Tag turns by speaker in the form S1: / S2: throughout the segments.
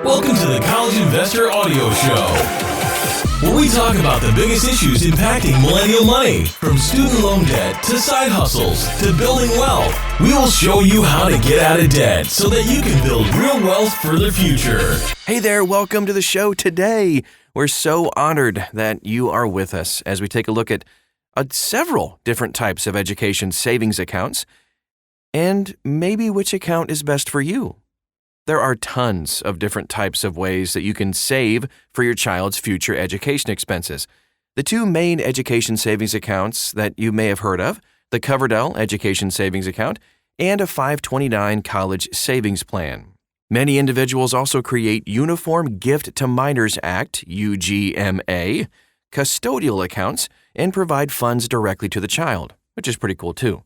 S1: Welcome to the College Investor Audio Show, where we talk about the biggest issues impacting millennial money, from student loan debt to side hustles to building wealth. We will show you how to get out of debt so that you can build real wealth for the future.
S2: Hey there, welcome to the show today. We're so honored that you are with us as we take a look at several different types of education savings accounts and maybe which account is best for you. There are tons of different types of ways that you can save for your child's future education expenses. The two main education savings accounts that you may have heard of, the Coverdell Education Savings Account and a 529 College Savings Plan. Many individuals also create Uniform Gift to Minors Act, UGMA, custodial accounts and provide funds directly to the child, which is pretty cool too.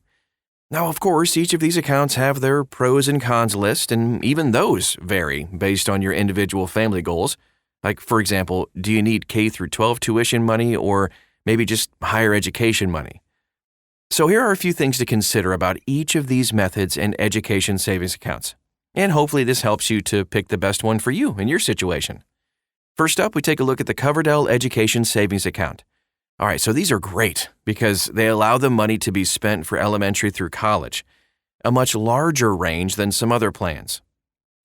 S2: Now, of course, each of these accounts have their pros and cons list, and even those vary based on your individual family goals. Like, for example, do you need K through 12 tuition money or maybe just higher education money? So here are a few things to consider about each of these methods and education savings accounts. And hopefully this helps you to pick the best one for you in your situation. First up, we take a look at the Coverdell Education Savings Account. All right, so these are great because they allow the money to be spent for elementary through college, a much larger range than some other plans.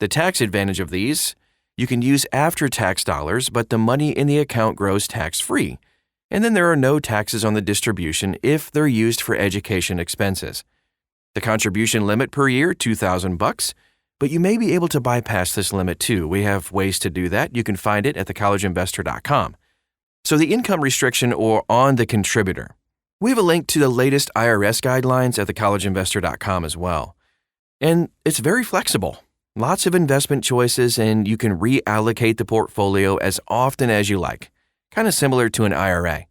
S2: The tax advantage of these, you can use after-tax dollars, but the money in the account grows tax-free. And then there are no taxes on the distribution if they're used for education expenses. The contribution limit per year, $2,000, but you may be able to bypass this limit too. We have ways to do that. You can find it at thecollegeinvestor.com. So the income restriction or on the contributor. We have a link to the latest IRS guidelines at thecollegeinvestor.com as well. And it's very flexible. Lots of investment choices and you can reallocate the portfolio as often as you like, kind of similar to an IRA.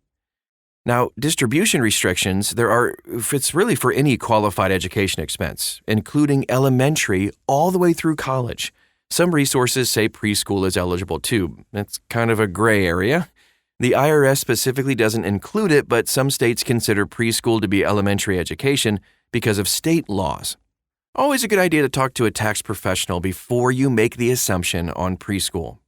S2: Now, distribution restrictions, it's really for any qualified education expense, including elementary all the way through college. Some resources say preschool is eligible too. It's kind of a gray area. The IRS specifically doesn't include it, but some states consider preschool to be elementary education because of state laws. Always a good idea to talk to a tax professional before you make the assumption on preschool.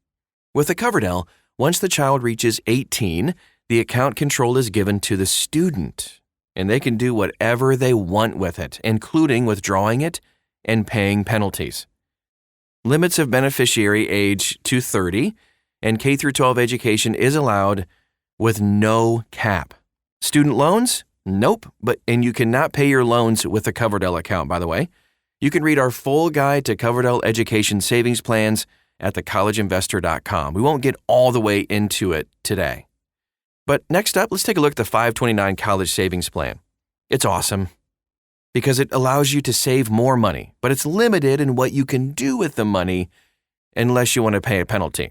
S2: With the Coverdell, once the child reaches 18, the account control is given to the student, and they can do whatever they want with it, including withdrawing it and paying penalties. Limits of beneficiary age to 30, and K through 12 education is allowed with no cap. Student loans? Nope, and you cannot pay your loans with a Coverdell account, by the way. You can read our full guide to Coverdell Education Savings Plans at thecollegeinvestor.com. We won't get all the way into it today. But next up, let's take a look at the 529 College Savings Plan. It's awesome because it allows you to save more money, but it's limited in what you can do with the money unless you want to pay a penalty.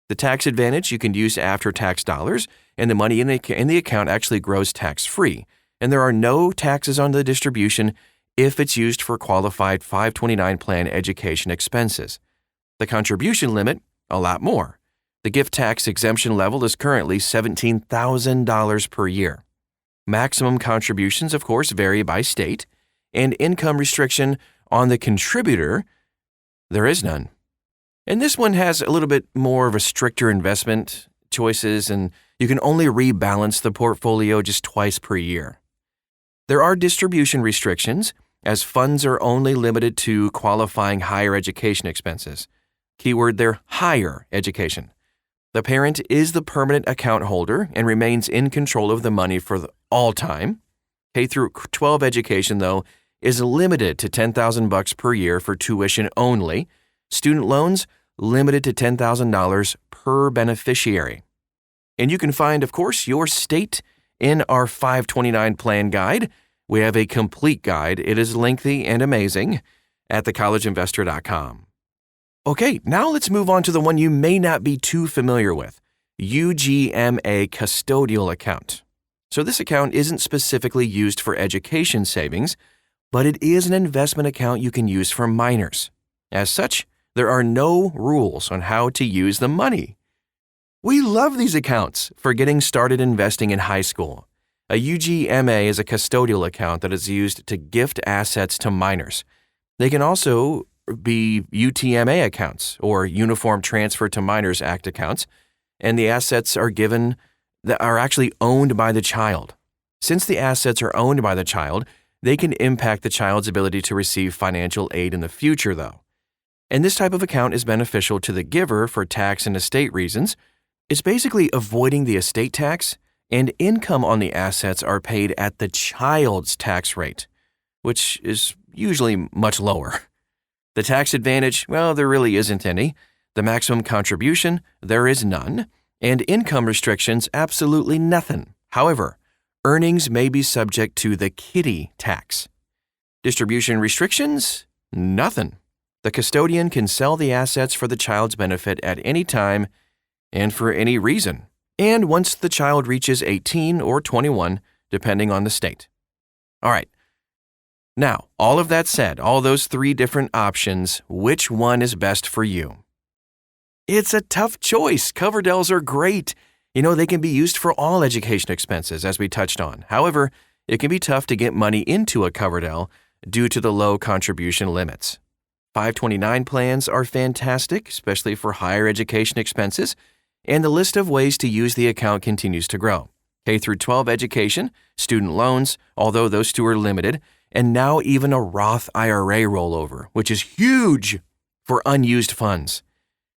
S2: The tax advantage, you can use after-tax dollars, and the money in the account actually grows tax-free. And there are no taxes on the distribution if it's used for qualified 529 plan education expenses. The contribution limit, a lot more. The gift tax exemption level is currently $17,000 per year. Maximum contributions, of course, vary by state, and income restriction on the contributor, there is none. And this one has a little bit more of a stricter investment choices, and you can only rebalance the portfolio just twice per year. There are distribution restrictions, as funds are only limited to qualifying higher education expenses. Keyword there, higher education. The parent is the permanent account holder and remains in control of the money for all time. K through 12 education, though, is limited to $10,000 per year for tuition only. Student loans, limited to $10,000 per beneficiary. And you can find, of course, your state in our 529 plan guide. We have a complete guide. It is lengthy and amazing at thecollegeinvestor.com. Okay, now let's move on to the one you may not be too familiar with, UGMA custodial account. So this account isn't specifically used for education savings, but it is an investment account you can use for minors. As such, there are no rules on how to use the money. We love these accounts for getting started investing in high school. A UGMA is a custodial account that is used to gift assets to minors. They can also be UTMA accounts or Uniform Transfer to Minors Act accounts, and the assets are actually owned by the child. Since the assets are owned by the child, they can impact the child's ability to receive financial aid in the future, though. And this type of account is beneficial to the giver for tax and estate reasons. It's basically avoiding the estate tax, and income on the assets are paid at the child's tax rate, which is usually much lower. The tax advantage, well, there really isn't any. The maximum contribution, there is none. And income restrictions, absolutely nothing. However, earnings may be subject to the kiddie tax. Distribution restrictions, nothing. The custodian can sell the assets for the child's benefit at any time and for any reason, and once the child reaches 18 or 21, depending on the state. All right. Now, all of that said, all those 3 different options, which one is best for you? It's a tough choice. Coverdells are great. They can be used for all education expenses, as we touched on. However, it can be tough to get money into a Coverdell due to the low contribution limits. 529 plans are fantastic, especially for higher education expenses, and the list of ways to use the account continues to grow. K-12 education, student loans, although those 2 are limited, and now even a Roth IRA rollover, which is huge for unused funds.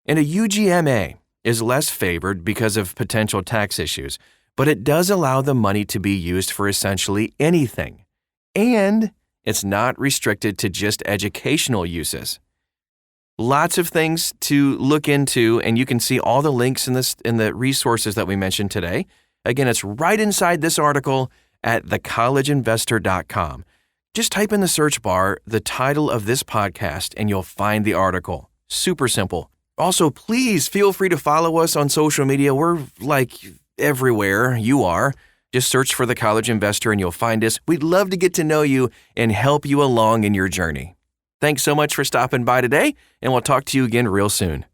S2: And a UGMA is less favored because of potential tax issues, but it does allow the money to be used for essentially anything. And it's not restricted to just educational uses. Lots of things to look into, and you can see all the links in the resources that we mentioned today. Again, it's right inside this article at thecollegeinvestor.com. Just type in the search bar the title of this podcast and you'll find the article. Super simple. Also, please feel free to follow us on social media. We're everywhere you are. Just search for The College Investor and you'll find us. We'd love to get to know you and help you along in your journey. Thanks so much for stopping by today, and we'll talk to you again real soon.